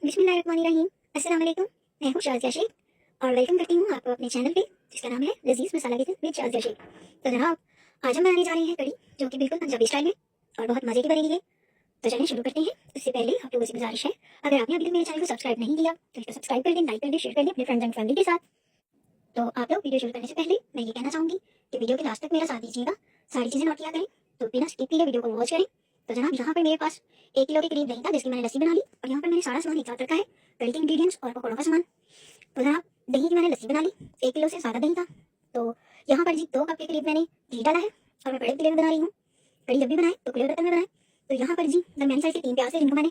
बिस्मिल्लाहिर्रहमानिर्रहीम। अस्सलाम वालेकुम। मैं हूँ शाज़िया शेख और वेलकम करती हूँ आपको अपने चैनल पे जिसका नाम है लजीज मसाला किचन विद शाज़िया शेख। तो जनाब, आज हम बनाने जा रहे हैं कड़ी जो कि बिल्कुल पंजाबी स्टाइल में और बहुत मज़े की बनेगी है। तो चलिए शुरू करते हैं। उससे पहले आप लोगों से गुजारिश है, अगर आपने अभी तक मेरे चैनल को सब्सक्राइब नहीं किया तो इसको सब्सक्राइब कर दें, लाइक कर दें, शेयर कर दें अपने फ्रेंड्स एंड फैमिली के साथ। तो आप लोग वीडियो शुरू करने से पहले मैं ये कहना चाहूँगी कि वीडियो के लास्ट तक मेरा साथ दीजिएगा, सारी चीज़ें नोट किया करें, तो बिना स्किप किए वीडियो को वॉच करें। तो जनाब, यहाँ पर मेरे पास 1 किलो के करीब दही था जिसकी मैंने लस्सी बना ली और यहाँ पर मैंने सारा सामान एक साथ रखा है, कड़ी के इंग्रीडियंट्स और पकौड़ों का सामान। तो जनाब, दही की मैंने लस्सी बना ली, 1 किलो से ज़्यादा दही था। तो यहाँ पर जी 2 कप के करीब मैंने घी डाला है और मैं बड़े पतीले में बना रही हूँ। कड़ी जब भी बनाए तो खुले बर्तन में बनाए। तो यहाँ पर जी दरमियानी साइज के 3 प्याज थे जिनको मैंने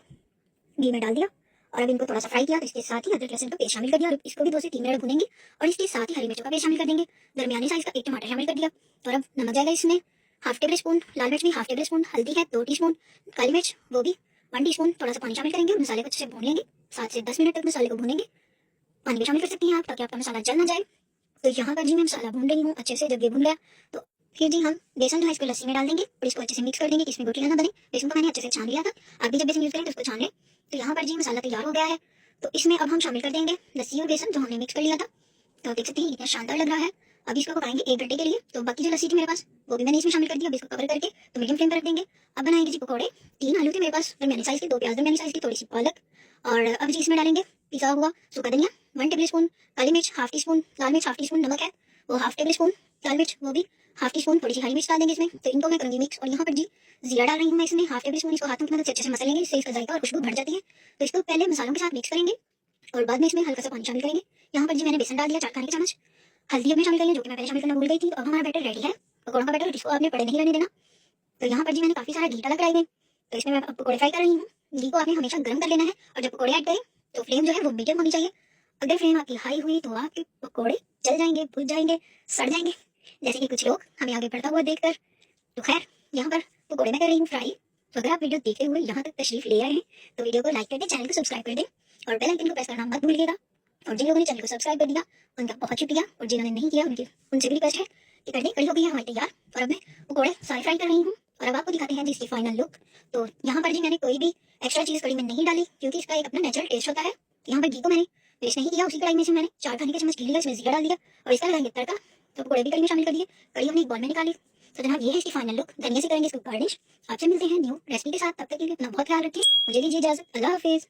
घी में डाल दिया और अब इनको थोड़ा सा फ्राई किया। तो इसके साथ ही अदरक लहसुन का पेस्ट शामिल कर दिया और इसको भी 2 से 3 मिनट भूनेंगे और इसके साथ ही हरी मिर्चों का पेस्ट शामिल कर देंगे। दरमियानी साइज का 1 टमाटर शामिल कर दिया और अब नमक जाएगा इसमें हाफ टेबल स्पून, लाल मिर्च भी हाफ टेबल स्पून, हल्दी है 2 टीस्पून, काली मिर्च वो भी 1 टीस्पून। थोड़ा सा पानी शामिल करेंगे और मसाले को अच्छे से भून लेंगे। 7 से 10 मिनट तक मसाले को भूनेंगे। पानी भी शामिल कर सकती हैं आप ताकि आपका मसाला जल ना जाए। तो यहाँ पर जी मैं मसाला भून रही हूँ अच्छे से। जब ये भून गया तो फिर जी हम बेसन जो है इसको लस्सी में डाल देंगे और इसको अच्छे से मिक्स कर देंगे कि इसमें गुठलियाँ ना बने। बेसन को मैंने अच्छे से छान लिया था, आप भी जब बेसन यूज़ करें तो उसको छान लें। तो यहाँ पर जी मसाला तैयार हो गया है। तो इसमें अब हम शामिल कर देंगे लस्सी और बेसन जो हमने मिक्स कर लिया था। तो देख सकते हैं कितना शानदार लग रहा है। अब इसको पकाएंगे 1 घंटे के लिए। तो बाकी जो लस्सी थी मेरे पास वो भी मैंने इसमें शामिल कर दिया। अब इसको कवर करके तो मीडियम फ्लेम पर रख देंगे। अब बनाएंगे जी पकौड़े। 3 आलू थे मेरे पास दरमियानी साइज के, 2 प्याज दरमियानी साइज की, थोड़ी सी पालक और अब जी इसमें डालेंगे पिसा हुआ सूखा धनिया 1 टेबल स्पून, काली मिर्च हाफ टी स्पून, लाल मिर्च हाफ टी स्पून, नमक है वो हाफ टेबल स्पून, लाल मिर्च वो भी हाफ टी स्पून, थोड़ी सी हरी मिर्च डाल देंगे इसमें। तो इनको मैं करूँगी मिक्स और यहाँ पर जी जीरा डाल रही हूँ मैं इसमें हाफ टेबल स्पून। इसको हाथों की मदद से अच्छे से मसल लेंगे, इससे इसका जायका और खुशबू बढ़ जाती है। तो इसको पहले मसालों के साथ मिक्स करेंगे और बाद में इसमें हल्का सा पानी शामिल करेंगे। यहाँ पर जी मैंने बेसन डाल दिया 4 खाने के चम्मच, हल्दी अपने शामिल करेंगे जो कि मैं पहले शामिल करना भूल गई थी। अब हमारा बैटर रेडी है, पकौड़ों का बैटर, जिसको आपने पड़े नहीं रहने देना। तो यहाँ पर जी मैंने काफ़ी सारा घी डाला कढ़ाई में। तो इसमें मैं अब पकौड़े फ्राई कर रही हूँ। घी को आपने हमेशा गर्म कर लेना है और जब पकौड़े ऐड करें तो फ्लेम जो है वो मीडियम होनी चाहिए। अगर फ्लेम आपकी हाई हुई तो आपके पकौड़े जल जाएंगे, बुझ जाएंगे, सड़ जाएंगे, जैसे कि कुछ लोग हमें आगे बढ़ता हुआ देखकर। तो खैर, यहाँ पर पकौड़े मैं कर रही हूँ फ्राई। तो अगर आप वीडियो देखते हुए यहाँ तक तशरीफ ले आए हैं तो वीडियो को लाइक कर दें, चैनल को सब्सक्राइब कर दें और बेल आइकन को प्रेस करना मत भूलिएगा। और जिन लोगों ने चैनल को सब्सक्राइब कर दिया उनका बहुत शुक्रिया और जिन्होंने नहीं किया उनसे भी रिक्वेस्ट है कि कर दें। कड़ी हो गई है हमारी तैयार और अब मैं पकौड़े सारे फ्राई कर रही हूँ और अब आपको दिखाते हैं जिसकी फाइनल लुक। तो यहाँ पर जी मैंने कोई भी एक्स्ट्रा चीज़ कड़ी में नहीं डाली क्योंकि इसका एक अपना नेचुरल टेस्ट होता है। यहाँ पर घी को मैंने वेस्ट नहीं किया, उसी कढ़ाई में से मैंने 4 खाने के चम्मच घी लिया, इसमें जीरा डाल दिया और इसका लगाएंगे तड़का। तो पकौड़े भी कड़ी में शामिल कर दिए, कड़ी हमने एक बॉल में निकाली। तो जनाब ये है इसकी फाइनल लुक। धनिया से करेंगे इसको गार्निश। आपसे मिलते हैं न्यू रेसिपी के साथ, तब तक के लिए अपना बहुत ख्याल रखिए। मुझे दीजिए इजाजत, अल्लाह हाफिज़।